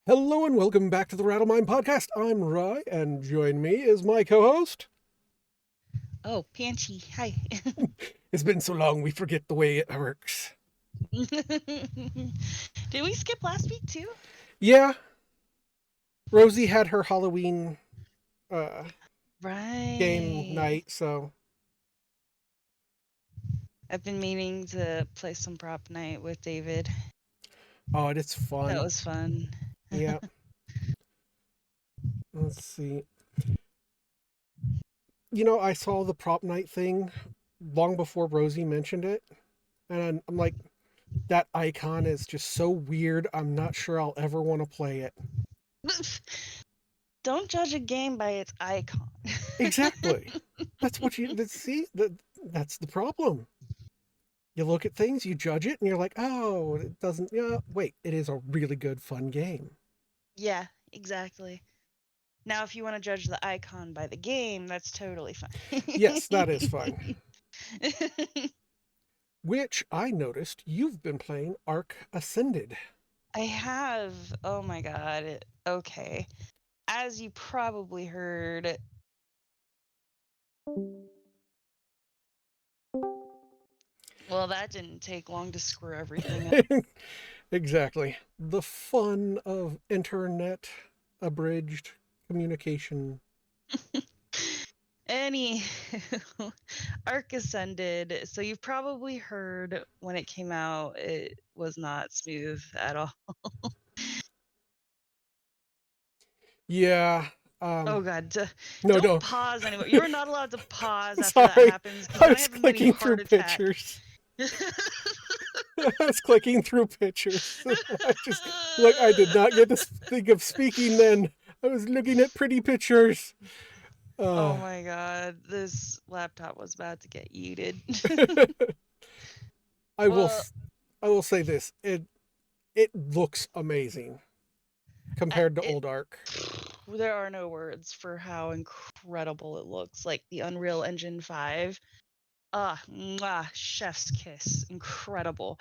Hello and welcome back to the RattleMind Podcast. I'm Rye, and join me is my co-host. Oh, Panchi, hi. It's been so long we forget the way it works. Did we skip last week too? Yeah, Rosie had her Halloween uh, game Right. night, so I've been meaning to play some prop night with David. it's That fun. was fun. Yeah, let's see. I saw the prop night thing long before Rosie mentioned it, and I'm like, that icon is just so weird. I'm not sure I'll ever want to play it. Don't judge a game by its icon. Exactly. That's what you see. That's the problem. You look at things, you judge it, and you're like, oh, it doesn't. Yeah, wait, it is a really good, fun game. Yeah, exactly. Now, if you want to judge the icon by the game, that's totally fine. Yes, that is fun. Which I noticed you've been playing Arc Ascended. I have. Oh my god. Okay. As you probably heard, well, that didn't take long to screw everything up. Exactly. The fun of internet abridged communication. Any Arc Ascended. So you've probably heard when it came out, it was not smooth at all. Yeah. Oh God, No, don't no. pause anymore. You're not allowed to pause after that Sorry. happens because I then I was have a mini clicking through heart attack. pictures. I was clicking through pictures. I just look. I did not get to think of speaking then. I was looking at pretty pictures. Oh Uh, my God, this laptop was about to get yeeted. I will. Well, I will say this. It looks amazing compared to it old Arc. there are no words for how incredible it looks. Like the Unreal Engine 5. Mwah, chef's kiss. Incredible.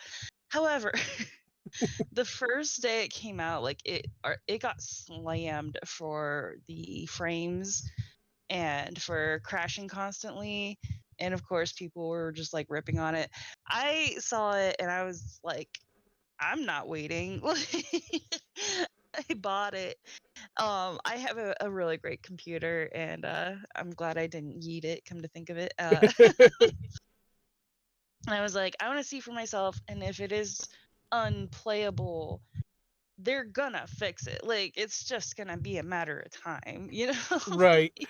However, the first day it came out, like it got slammed for the frames and for crashing constantly. And of course, people were just like ripping on it. I saw it and I was like, I'm not waiting. I bought it. I have a really great computer, and I'm glad I didn't yeet it. Come to think of it, and I was like, I want to see for myself, and if it is unplayable, they're gonna fix it. Like, it's just gonna be a matter of time, you know? Right. Like,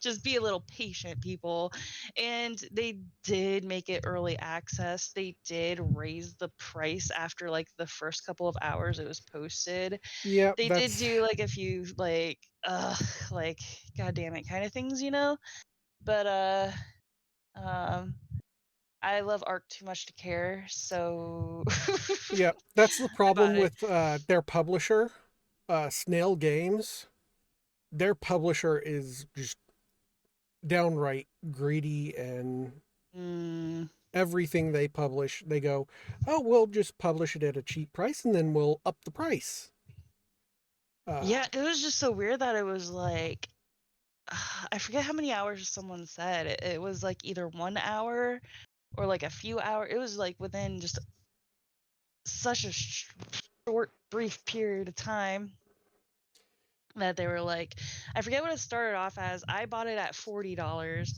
just be a little patient, people. And they did make it early access. They did raise the price after like the first couple of hours it was posted. Yeah. They did That's. do like a few like god damn it kind of things, you know? But um I love Arc too much to care, so Yeah. That's the I bought problem it. with their publisher, Snail Games. Their publisher is just downright greedy, and Mm, everything they publish, they go, oh, we'll just publish it at a cheap price and then we'll up the price. Uh, yeah, it was just so weird that it was like I forget how many hours someone said. It was like either 1 hour or like a few hours. It was like within just such a short, brief period of time that they were like, I forget what it started off as. I bought it at $40,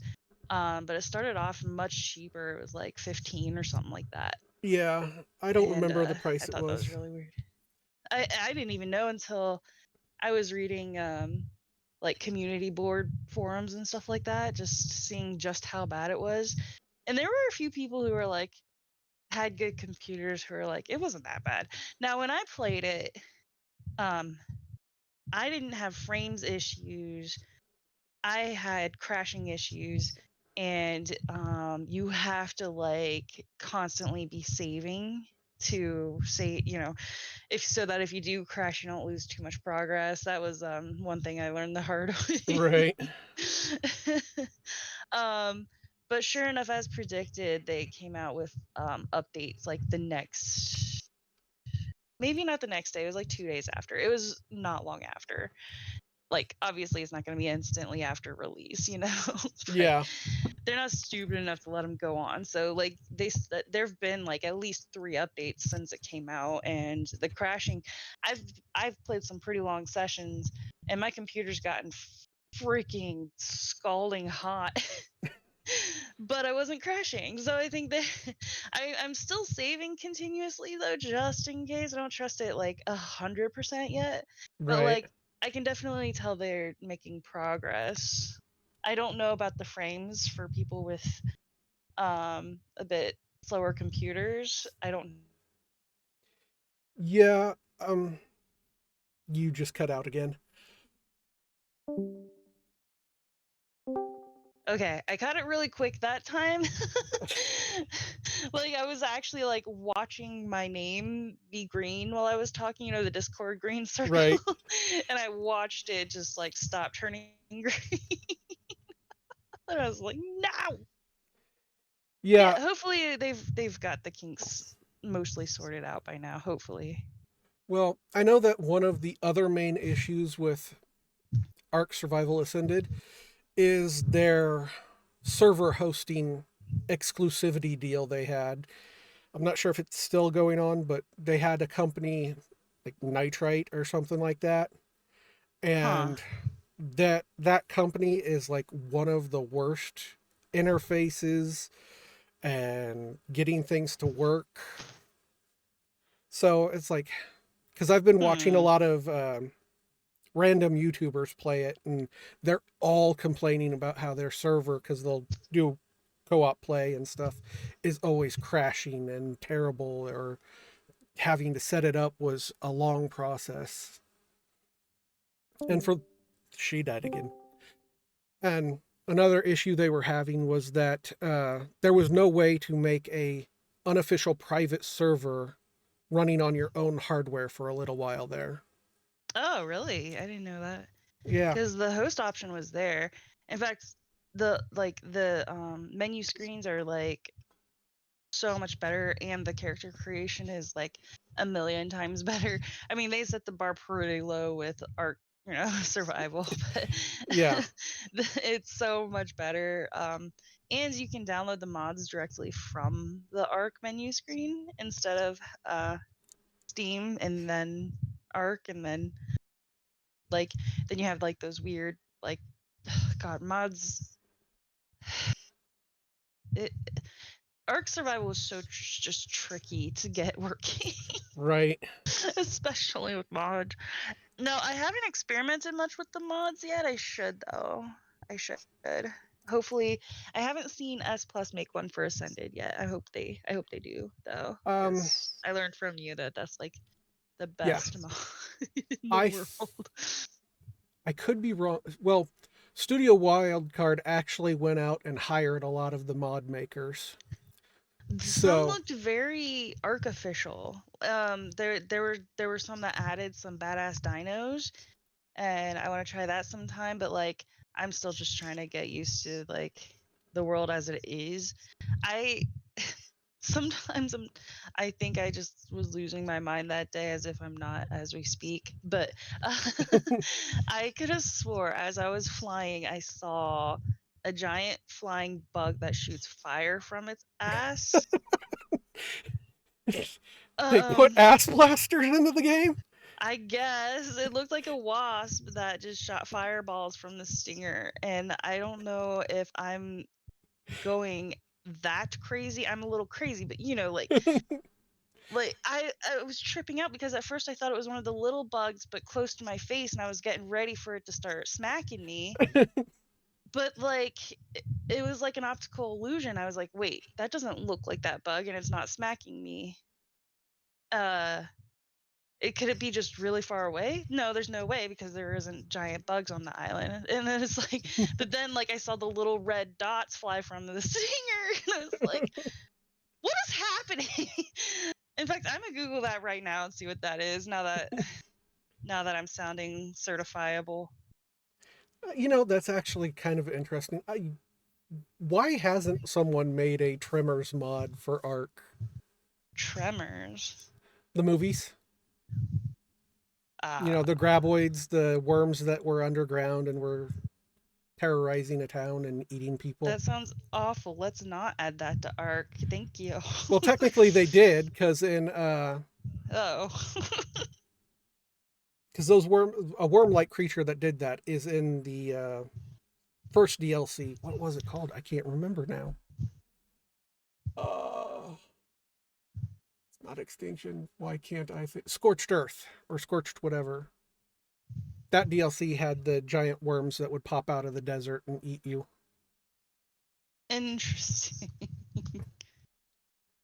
but it started off much cheaper. It was like 15 or something like that. yeah, I don't And remember the I price it thought that was was. really weird. I didn't even know until I was reading like community board forums and stuff like that, just seeing just how bad it was. And there were a few people who were like had good computers who were like it wasn't that bad. Now when I played it, um I didn't have frames issues. I had crashing issues, and you have to like constantly be saving to say, if so that if you do crash you don't lose too much progress. That was one thing I learned the hard way. Right. um but sure enough, as predicted, they came out with updates like the next maybe not the next day. It was like 2 days after. It was not long after. Like, obviously, it's not going to be instantly after release, you know, but Yeah. they're not stupid enough to let them go on. So, like, there've been like at least 3 updates since it came out, and the crashing. I've played some pretty long sessions, and my computer's gotten freaking scalding hot. But I wasn't crashing. So I think that I'm still saving continuously though, just in case. I don't trust it like 100% yet. But Right. like I can definitely tell they're making progress. I don't know about the frames for people with a bit slower computers. I don't. Yeah. You just cut out again. Okay, I cut it really quick that time. Like I was actually like watching my name be green while I was talking, you know, the Discord green circle. Right. And I watched it just like stop turning green. And I was like, no. But Yeah. yeah, hopefully they've got the kinks mostly sorted out by now, hopefully. Well, I know that one of the other main issues with Ark Survival Ascended is their server hosting exclusivity deal they had. I'm not sure if it's still going on, but they had a company like Nitrite or something like that. Huh. And that company is like one of the worst interfaces and getting things to work. So it's like, because I've been watching a Hmm. lot of random YouTubers play it, and they're all complaining about how their server, because they'll do co-op play and stuff, is always crashing and terrible, or having to set it up was a long process. And for she died again. And another issue they were having was that there was no way to make a unofficial private server running on your own hardware for a little while there. Oh, really? I didn't know that. Yeah. Because the host option was there. In fact, the menu screens are like so much better, and the character creation is like a million times better. I mean, they set the bar pretty low with Ark, you know, survival, but Yeah. it's so much better. And you can download the mods directly from the Ark menu screen instead of Steam and then Ark, and then like then you have like those weird like God mods. It, Ark survival is so just tricky to get working. Right. Especially with mods. No, I haven't experimented much with the mods yet. I should though. I should. Hopefully, I haven't seen S Plus make one for Ascended yet. I hope they do though, Um. because I learned from you that that's like the Yeah. best mod in the I world. I could be wrong. Well, Studio Wildcard actually went out and hired a lot of the mod makers. Some So looked very artificial. There were some that added some badass dinos, and I want to try that sometime. But like, I'm still just trying to get used to like the world as it is. I sometimes I think I just was losing my mind that day, as if I'm not as we speak. But uh, I could have swore as I was flying, I saw a giant flying bug that shoots fire from its ass. they put Um, ass blasters into the game. I guess it looked like a wasp that just shot fireballs from the stinger, and I don't know if I'm going that crazy. I'm a little crazy, but you know, like I was tripping out because at first I thought it was one of the little bugs, but close to my face, and I was getting ready for it to start smacking me. But like it was like an optical illusion. I was like, wait, that doesn't look like that bug, and it's not smacking me. Uh, could it be just really far away? No, there's no way because there isn't giant bugs on the island. And then it's like, but then like I saw the little red dots fly from the stinger, and I was like, what is happening? In fact, I'm gonna Google that right now and see what that is. Now that I'm sounding certifiable. You know, that's actually kind of interesting. Why hasn't someone made a Tremors mod for Ark? Tremors. The movies? You know, Ah, the graboids, the worms that were underground and were terrorizing a town and eating people. that sounds awful. Let's not add that to ARC. Thank you. Well, technically they did, because in Oh. because those a worm-like creature that did that is in the first DLC. What was it called? I can't remember now. It's not Extinction. Why can't I think? Scorched Earth or Scorched whatever. That DLC had the giant worms that would pop out of the desert and eat you. Interesting.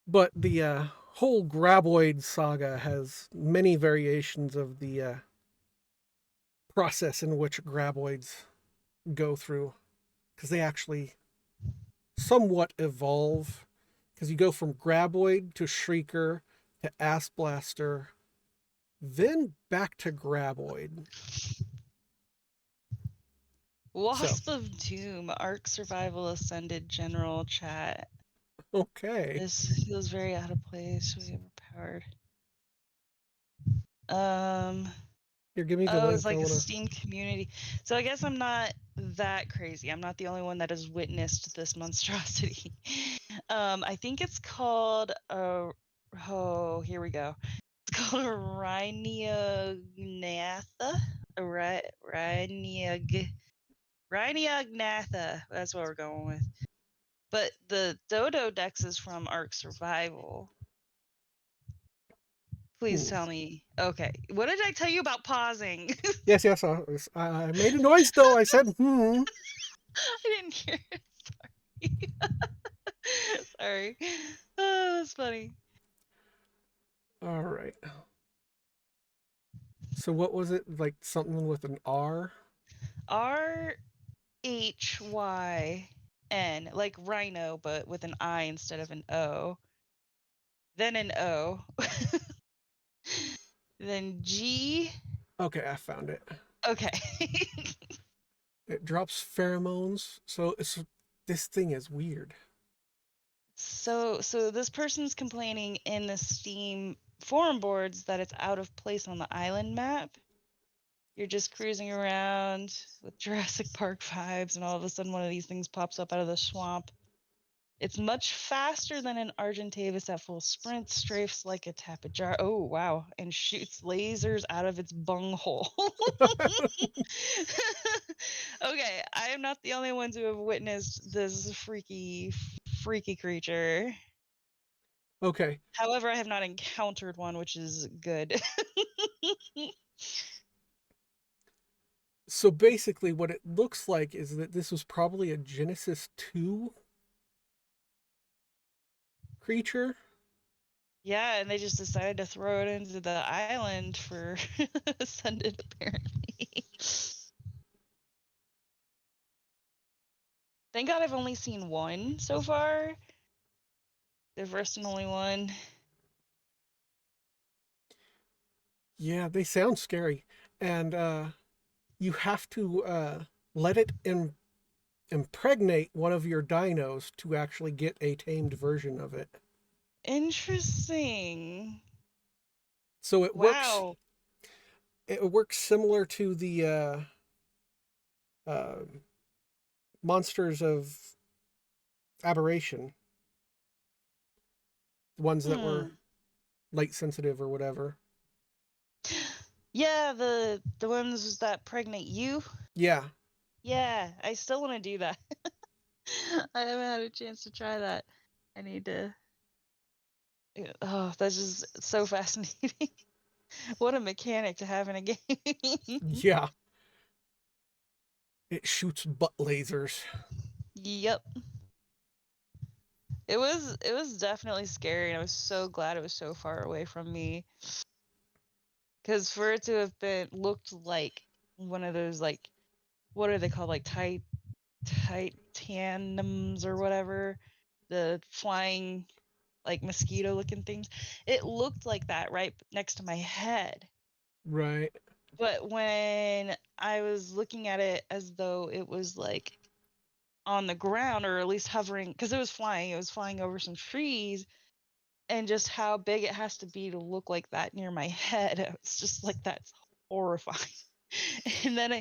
But the whole graboid saga has many variations of the process in which graboids go through, because they actually somewhat evolve. Because you go from graboid to shrieker to ass blaster, then back to graboid. So, Wasp of Doom, Arc Survival Ascended General Chat. okay. This feels very out of place. We overpowered. Here, give me the Oh, it's link. I like a want to. Steam community. So I guess I'm not that crazy. I'm not the only one that has witnessed this monstrosity. I think it's called oh, here we go. It's called a Rhiniagnatha. A Rhiniagnatha. That's what we're going with. But the Dodo Dex is from Ark Survival. Please tell me. Okay. What did I tell you about pausing? Yes, yes. I made a noise though. I said, hmm. I didn't hear it. Sorry. Sorry. Oh, that's funny. All right. So what was it? Like something with an R? RHYN, like rhino, but with an I instead of an O. Then an O. Then G. Okay, I found it. Okay. It drops pheromones. So this thing is weird. So this person's complaining in the Steam forum boards that it's out of place on the island map. You're just cruising around with Jurassic Park vibes, and all of a sudden one of these things pops up out of the swamp. It's much faster than an Argentavis at full sprint, strafes like a Tapajara. Oh, wow. And shoots lasers out of its bunghole. Okay, I am not the only ones who have witnessed this freaky creature. Okay. However, I have not encountered one, which is good. So basically, what it looks like is that this was probably a Genesis 2 creature. Yeah, and they just decided to throw it into the island for Ascended, apparently. Thank God I've only seen one so far. The first and only one. Yeah, they sound scary. And you have to let it impregnate one of your dinos to actually get a tamed version of it. Interesting. So Wow. it works similar to the uh, monsters of aberration, the ones that were Hmm. light sensitive or whatever. Yeah, the ones that pregnate you. Yeah. Yeah, I still want to do that. I haven't had a chance to try that. I need to. Oh, that's just so fascinating. What a mechanic to have in a game. Yeah. It shoots butt lasers. Yep. It was definitely scary, and I was so glad it was so far away from me. Because for it to have been looked like one of those, like, what are they called, like titanums or whatever, the flying like mosquito looking things, it looked like that right next to my head. Right. But when I was looking at it as though it was like on the ground, or at least hovering, because it was flying over some trees, and just how big it has to be to look like that near my head. It's just like that's horrifying. And then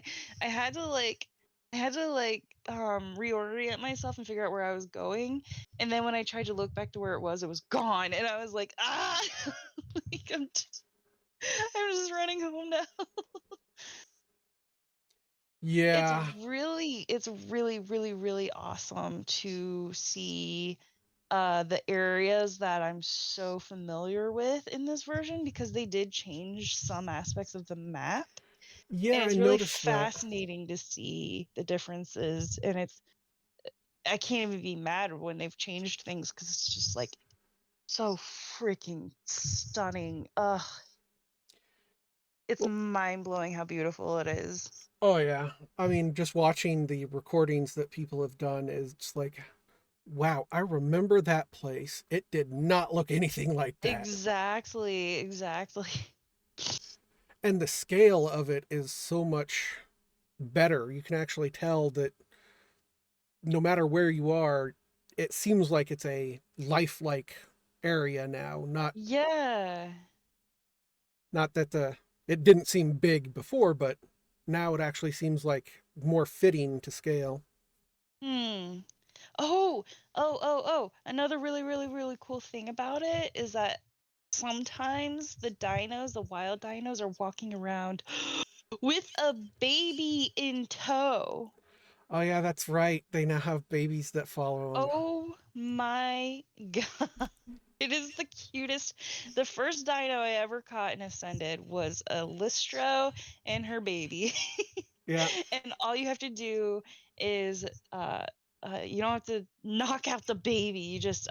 I had to like reorient myself and figure out where I was going. And then when I tried to look back to where it was gone. And I was like, like I'm just running home now. Yeah. It's really, really, really awesome to see the areas that I'm so familiar with in this version, because they did change some aspects of the map. Yeah, And I it's really noticed that. fascinating to see the differences. And I can't even be mad when they've changed things, because it's just like so freaking stunning. Ugh. It's Well, mind blowing how beautiful it is. oh yeah. I mean, just watching the recordings that people have done is just like, wow, I remember that place. It did not look anything like that. Exactly. And the scale of it is so much better. You can actually tell that no matter where you are, it seems like it's a lifelike area now. Yeah. Not that it didn't seem big before, but now it actually seems like more fitting to scale. Hmm. Oh. Another really, really, really cool thing about it is that sometimes the dinos, the wild dinos, are walking around with a baby in tow. Oh yeah, that's right. They now have babies that follow them. Oh my god. It is the cutest. The first dino I ever caught and ascended was a Listro and her baby. Yeah, And all you have to do is you don't have to knock out the baby. You just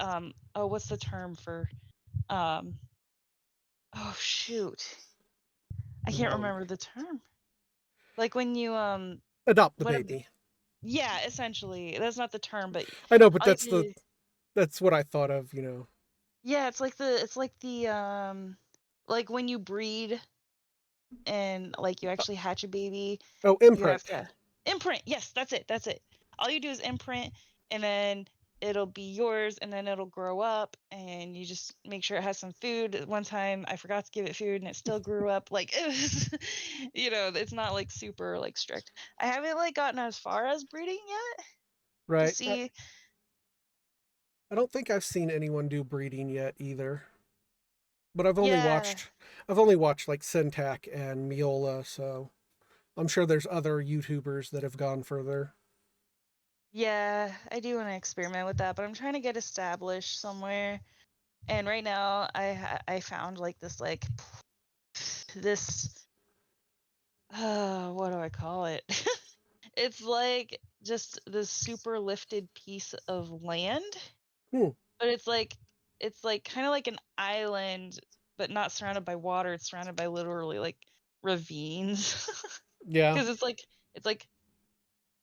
what's the term for um oh shoot. I can't um, remember the term. Like when you adopt the what baby. yeah, essentially. That's not the term, but I know, but all you have to that's what I thought of. You know. yeah, it's like the like when you breed and like you actually hatch a baby, Oh, you have imprint. to imprint. Yes, that's it. All you do is imprint, and then it'll be yours, and then it'll grow up, and you just make sure it has some food. One time I forgot to give it food and it still grew up. Like it was, it's not like super like strict. I haven't like gotten as far as breeding yet to Right. see. I don't think I've seen anyone do breeding yet either. But Yeah, I've only watched like Syntac and Miola, so I'm sure there's other YouTubers that have gone further. yeah, I do want to experiment with that, but I'm trying to get established somewhere. And right now I found like this what do I call it? It's like just this super lifted piece of land, Hmm. but it's like kind of like an island, but not surrounded by water. It's surrounded by literally like ravines. Yeah. Because it's like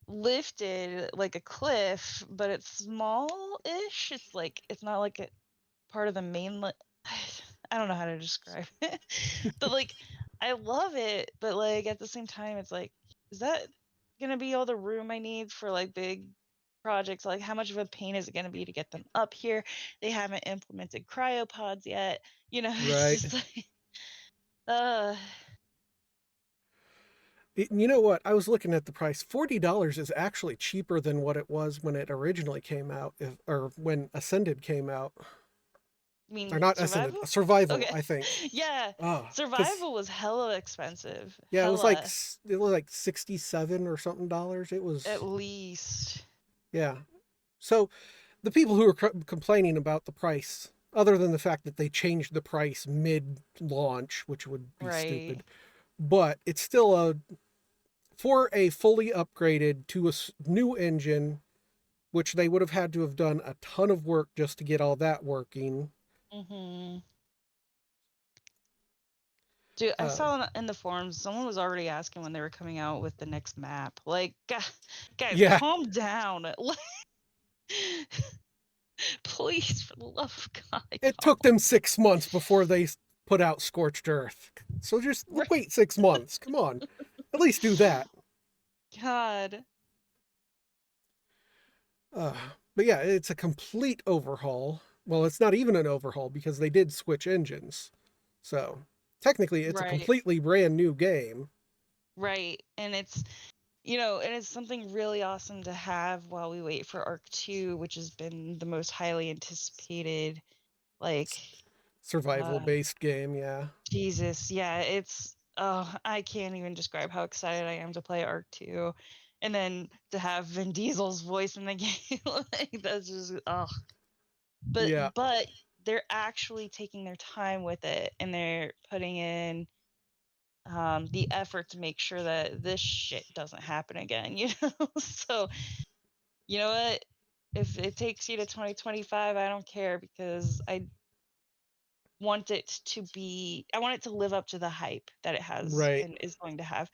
lifted like a cliff, but it's small-ish. It's not like a part of the mainland. I don't know how to describe it. But like I love it, but like at the same time it's like, is that gonna be all the room I need for like big projects? Like how much of a pain is it gonna be to get them up here? They haven't implemented cryopods yet. It's Right. just like uh You know what? I was looking at the price. $40 is actually cheaper than what it was when it originally came out, or when Ascended came out. you Or mean not Ascended, survival? Survival, Okay. I think. Yeah. Oh, because Survival was hella expensive. yeah, Hella it was like 67 or something dollars. It at was least. yeah. So the people who are complaining about the price, other than the fact that they changed the price mid launch, which would be Right. stupid, but it's still a for a fully upgraded to a new engine, which they would have had to have done a ton of work just to get all that working. Mhm. Dude, I Uh, saw in the forums someone was already asking when they were coming out with the next map. Like, guys, yeah, calm down. Like, please, for the love of God, it calm. took them 6 months before they put out Scorched Earth. So just Right. wait 6 months. Come on, at least do that. God. Uh, but yeah, it's a complete overhaul. Well, it's not even an overhaul because they did switch engines. So technically, it's a Right. completely brand new game. Right. And it's, and it's something really awesome to have while we wait for Arc 2, which has been the most highly anticipated, like, Survival uh, based game, yeah. Jesus. Yeah, I can't even describe how excited I am to play Arc 2. And then to have Vin Diesel's voice in the game, like, that's just, oh. But, Yeah. but they're actually taking their time with it, and they're putting in the effort to make sure that this shit doesn't happen again, So, you know what? If it takes you to 2025, I don't care, because I want it to live up to the hype that it has Right. and is going to have.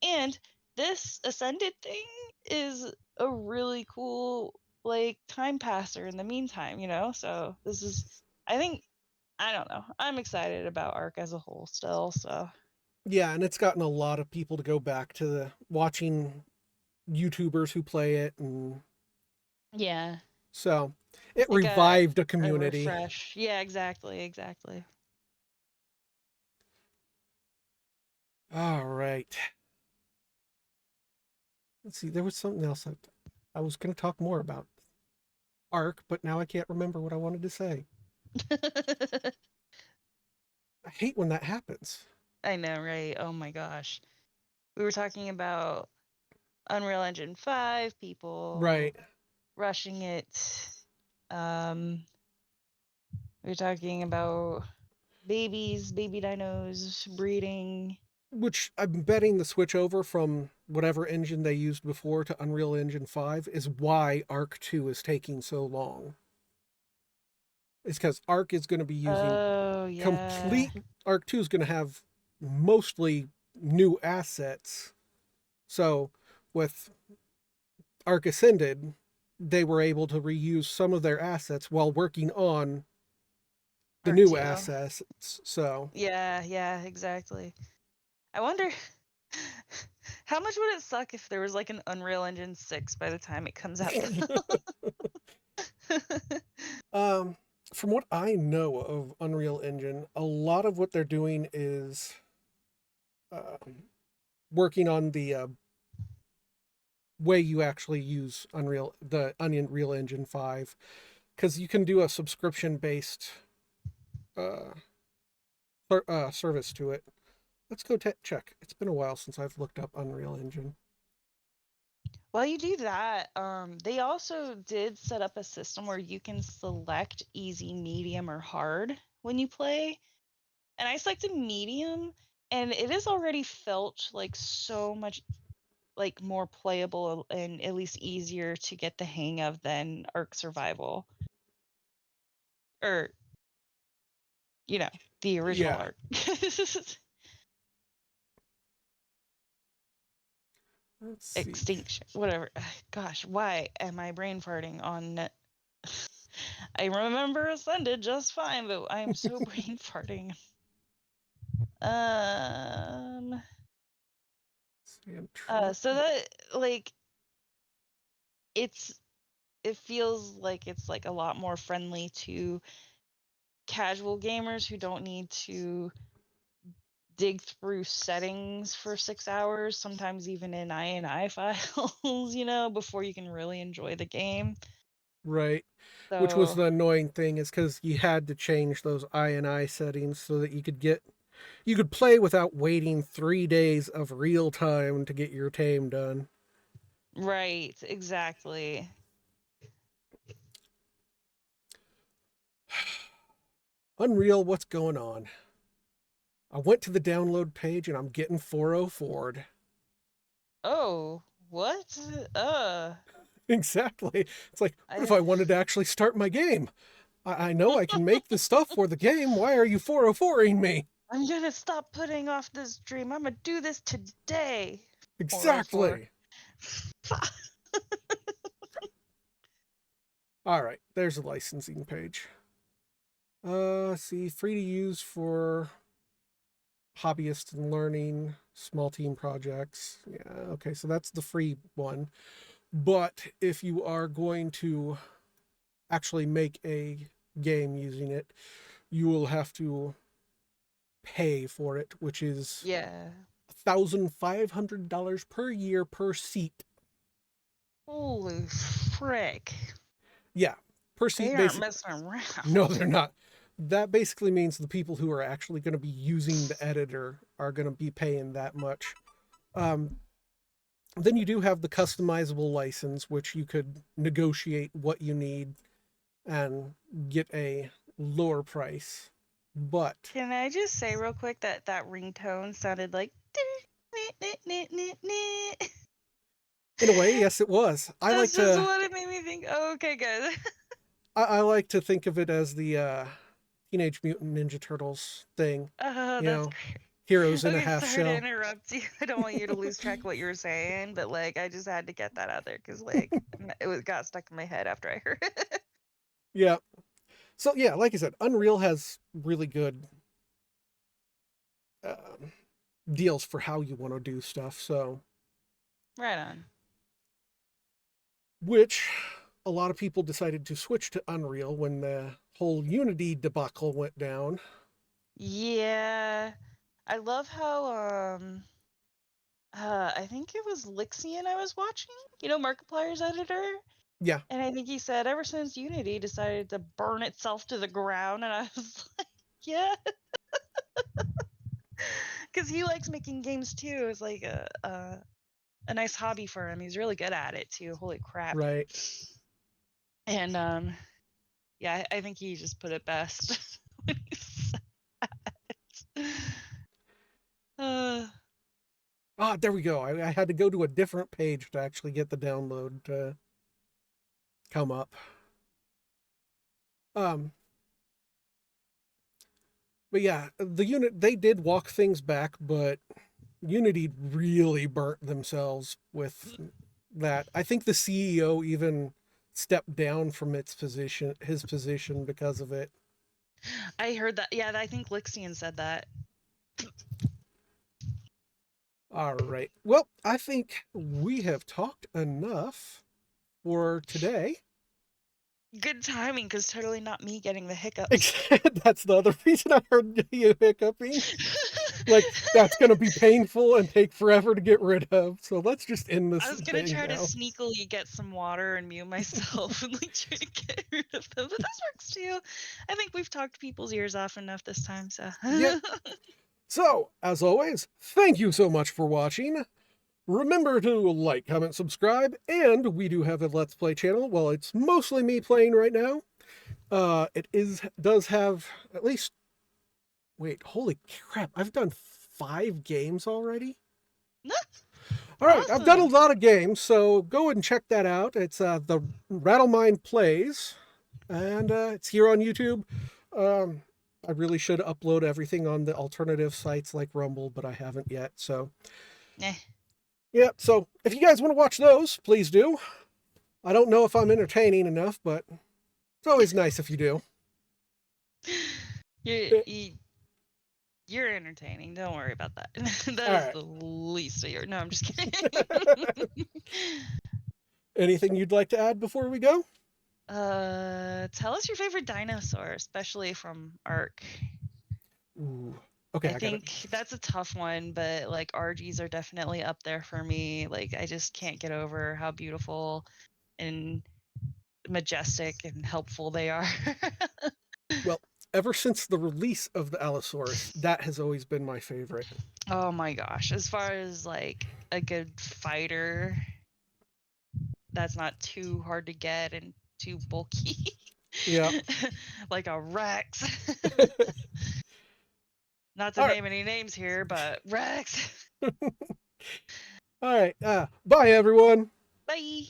And this Ascended thing is a really cool, like, time passer in the meantime, So I think, I don't know. I'm excited about Arc as a whole still, so. Yeah, and it's gotten a lot of people to go back to watching YouTubers who play it, and Yeah. so it It got revived a a community. refresh. Yeah, exactly, exactly. All right. Let's see. There was something else I was going to talk more about Arc, but now I can't remember what I wanted to say. I hate when that happens. I know, right? Oh my gosh. We were talking about Unreal Engine 5, people Right. rushing it. Um, we were talking about babies, baby dinos, breeding. Which I'm betting the switch over from whatever engine they used before to Unreal Engine 5 is why Arc 2 is taking so long. It's because Arc is going to be using Oh, yeah. complete. Arc 2 is going to have mostly new assets. So with Arc Ascended, they were able to reuse some of their assets while working on the Arc new 2. assets. So, Yeah, yeah, exactly. I wonder how much would it suck if there was like an Unreal Engine 6 by the time it comes out. um, from what I know of Unreal Engine, a lot of what they're doing is uh, working on the way you actually use the Unreal Engine 5, because you can do a subscription based uh, service to it. Let's go check. It's been a while since I've looked up Unreal Engine. While you do that, they also did set up a system where you can select easy, medium, or hard when you play. And I selected medium, and it has already felt like so much like more playable and at least easier to get the hang of than Ark Survival, or the original Yeah. Ark. Let's see. Extinction, whatever. Gosh, why am I brain farting on net? I remember Ascended just fine, but I'm so brain farting. Um. See, I'm trying. So that, like, it's it feels like it's like a lot more friendly to casual gamers who don't need to dig through settings for 6 hours, sometimes even in INI files, before you can really enjoy the game. Right. Which was So, the annoying thing is because you had to change those I settings so that you could play without waiting 3 days of real time to get your tame done. right, exactly. Unreal, what's going on? I went to the download page and I'm getting 404'd. Oh, what? Exactly. It's like, what if I I wanted to actually start my game? I know I can make the stuff for the game. Why are you 404ing me? I'm gonna stop putting off this dream. I'm gonna do this today. 404. Exactly. All right, there's a licensing page. See, free to use for hobbyists and learning, small team projects. Yeah, okay, so that's the free one. But if you are going to actually make a game using it, you will have to pay for it, which is Yeah. $1,500 per year per seat. Holy frick. Yeah, per They seat, aren't basically. messing around. No, they're not. That basically means the people who are actually going to be using the editor are going to be paying that much. Um, then you do have the customizable license, which you could negotiate what you need and get a lower price. But Can I just say real quick that that ringtone sounded like in a way, yes, it was. That's just what it made me think. Oh, okay, good. I like to think of it as the Teenage Mutant Ninja Turtles thing. Oh, You that's know, great. heroes in a Okay, half sorry to shell. interrupt you. I don't want you to lose track of what you were saying, but like I just had to get that out there because like it got stuck in my head after I heard it. Yeah. So yeah, like I said, Unreal has really good um, deals for how you want to do stuff. So, Right on. which a lot of people decided to switch to Unreal when the whole Unity debacle went down. Yeah, I love how I think it was Lixian I was watching. You know, Markiplier's editor. Yeah, And I think he said ever since Unity decided to burn itself to the ground, and I was like, yeah, because he likes making games too. It's like a nice hobby for him. He's really good at it too. Holy crap! right. And yeah, I think he just put it best when he said that. Ah, there we go. I had to go to a different page to actually get the download to come up. Um, but yeah, the unit they did walk things back, but Unity really burnt themselves with that. I think the CEO even stepped down from his position because of it. I heard that. Yeah, I think Lixian said that. All right. Well, I think we have talked enough for today. Good timing, because totally not me getting the hiccups. That's the other reason I heard you hiccuping. Like, that's going to be painful and take forever to get rid of. So let's just end this I was gonna thing try to now. sneakily get some water and mute myself and like try to get rid of them, but this works too. I think we've talked people's ears off enough this time, so. Yep. So, as always, thank you so much for watching. Remember to like, comment, subscribe, and we do have a Let's Play channel. Well, it's mostly me playing right now. Does have at least... Wait, holy crap, I've done 5 games already? All right, I've done a Awesome. lot of games, so go and check that out. It's the RattleMind Plays, and it's here on YouTube. I really should upload everything on the alternative sites like Rumble, but I haven't yet. So, Eh. yeah. So if you guys want to watch those, please do. I don't know if I'm entertaining enough, but it's always nice if you do. You're entertaining. Don't worry about that. That All is right. the least of your. No, I'm just kidding. Anything you'd like to add before we go? Tell us your favorite dinosaur, especially from Ark. Ooh. Okay, I I got it. think that's a tough one, but like RGs are definitely up there for me. Like I just can't get over how beautiful and majestic and helpful they are. Well, ever since the release of the Allosaurus, that has always been my favorite. Oh my gosh. As far as like a good fighter that's not too hard to get and too bulky. Yeah. Like a Rex. Not to All right. name any names here, but Rex. All right. Bye, everyone. Bye.